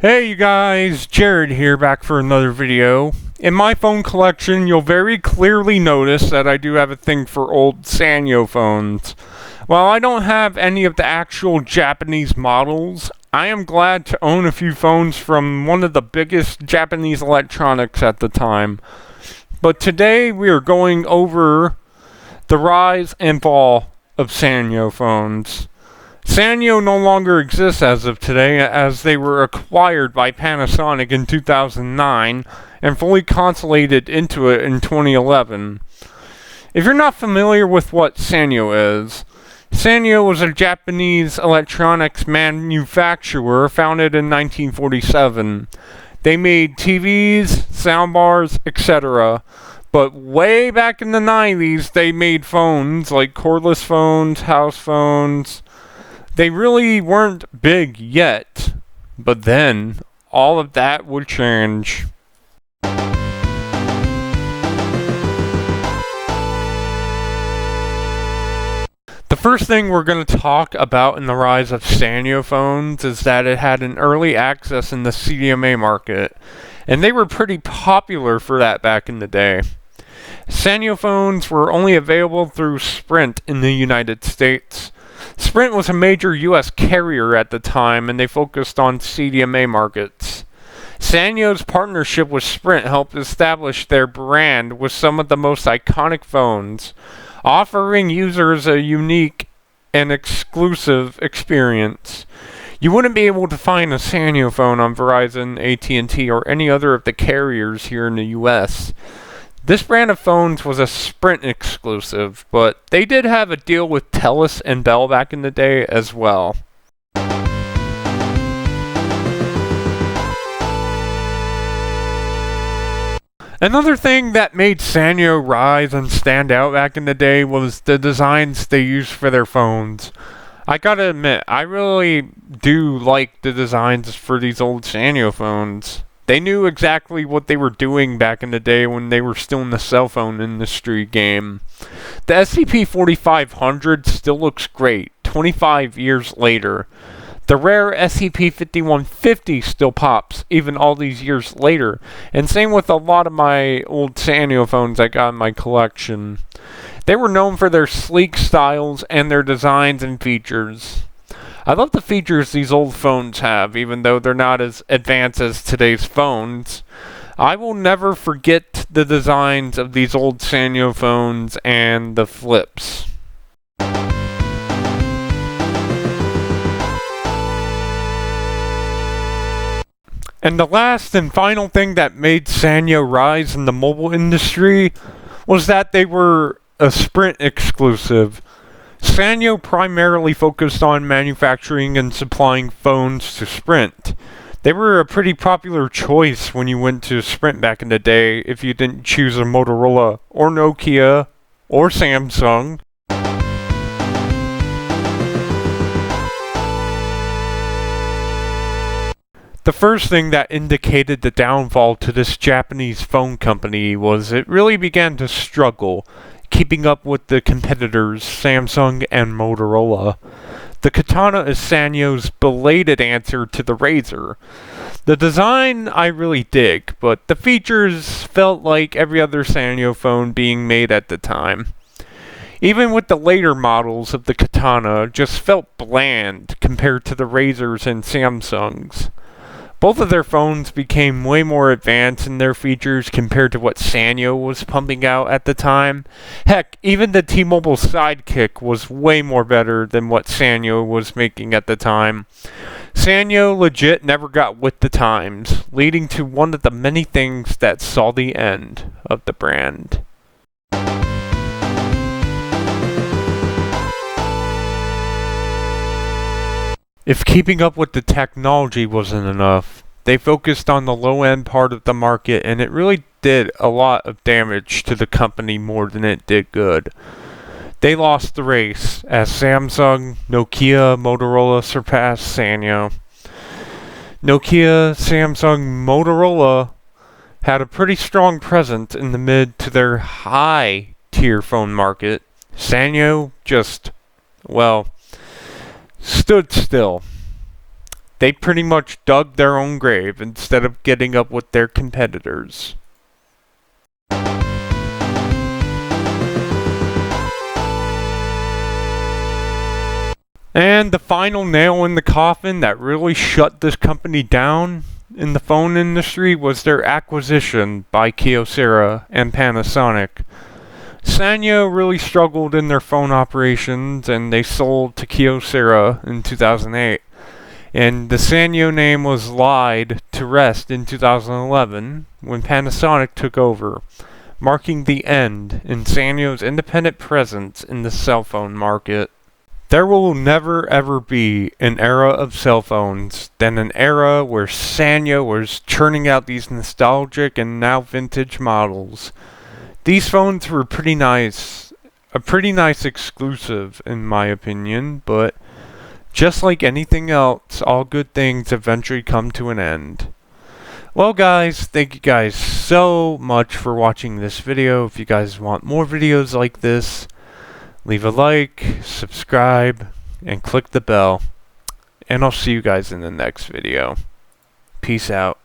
Hey you guys, Jared here back for another video. In my phone collection, you'll very clearly notice that I do have a thing for old Sanyo phones. While I don't have any of the actual Japanese models, I am glad to own a few phones from one of the biggest Japanese electronics at the time. But today we are going over the rise and fall of Sanyo phones. Sanyo no longer exists as of today, as they were acquired by Panasonic in 2009 and fully consolidated into it in 2011. If you're not familiar with what Sanyo is, Sanyo was a Japanese electronics manufacturer founded in 1947. They made TVs, soundbars, etc. But way back in the 90s, they made phones like cordless phones, house phones. They really weren't big yet, but then all of that would change. The first thing we're going to talk about in the rise of Sanyo phones is that it had an early access in the CDMA market, and they were pretty popular for that back in the day. Sanyo phones were only available through Sprint in the United States. Sprint was a major U.S. carrier at the time, and they focused on CDMA markets. Sanyo's partnership with Sprint helped establish their brand with some of the most iconic phones, offering users a unique and exclusive experience. You wouldn't be able to find a Sanyo phone on Verizon, AT&T, or any other of the carriers here in the U.S. This brand of phones was a Sprint exclusive, but they did have a deal with TELUS and Bell back in the day as well. Another thing that made Sanyo rise and stand out back in the day was the designs they used for their phones. I gotta admit, I really do like the designs for these old Sanyo phones. They knew exactly what they were doing back in the day when they were still in the cell phone industry game. The SCP-4500 still looks great, 25 years later. The rare SCP-5150 still pops, even all these years later. And same with a lot of my old Sanyo phones I got in my collection. They were known for their sleek styles and their designs and features. I love the features these old phones have, even though they're not as advanced as today's phones. I will never forget the designs of these old Sanyo phones and the flips. And the last and final thing that made Sanyo rise in the mobile industry was that they were a Sprint exclusive. Sanyo primarily focused on manufacturing and supplying phones to Sprint. They were a pretty popular choice when you went to Sprint back in the day if you didn't choose a Motorola or Nokia or Samsung. The first thing that indicated the downfall to this Japanese phone company was it really began to struggle keeping up with the competitors Samsung and Motorola. The Katana is Sanyo's belated answer to the Razr. The design I really dig, but the features felt like every other Sanyo phone being made at the time. Even with the later models of the Katana, just felt bland compared to the Razrs and Samsungs. Both of their phones became way more advanced in their features compared to what Sanyo was pumping out at the time. Heck, even the T-Mobile Sidekick was way more better than what Sanyo was making at the time. Sanyo legit never got with the times, leading to one of the many things that saw the end of the brand. If keeping up with the technology wasn't enough, they focused on the low-end part of the market, and it really did a lot of damage to the company more than it did good. They lost the race, as Samsung, Nokia, Motorola surpassed Sanyo. Nokia, Samsung, Motorola had a pretty strong presence in the mid to their high-tier phone market. Sanyo just, well, stood still. They pretty much dug their own grave instead of getting up with their competitors. And the final nail in the coffin that really shut this company down in the phone industry was their acquisition by Kyocera and Panasonic. Sanyo really struggled in their phone operations, and they sold to Kyocera in 2008. And the Sanyo name was laid to rest in 2011 when Panasonic took over, marking the end in Sanyo's independent presence in the cell phone market. There will never ever be an era of cell phones than an era where Sanyo was churning out these nostalgic and now vintage models. These phones were a pretty nice exclusive in my opinion, but just like anything else, all good things eventually come to an end. Well guys, thank you guys so much for watching this video. If you guys want more videos like this, leave a like, subscribe, and click the bell. And I'll see you guys in the next video. Peace out.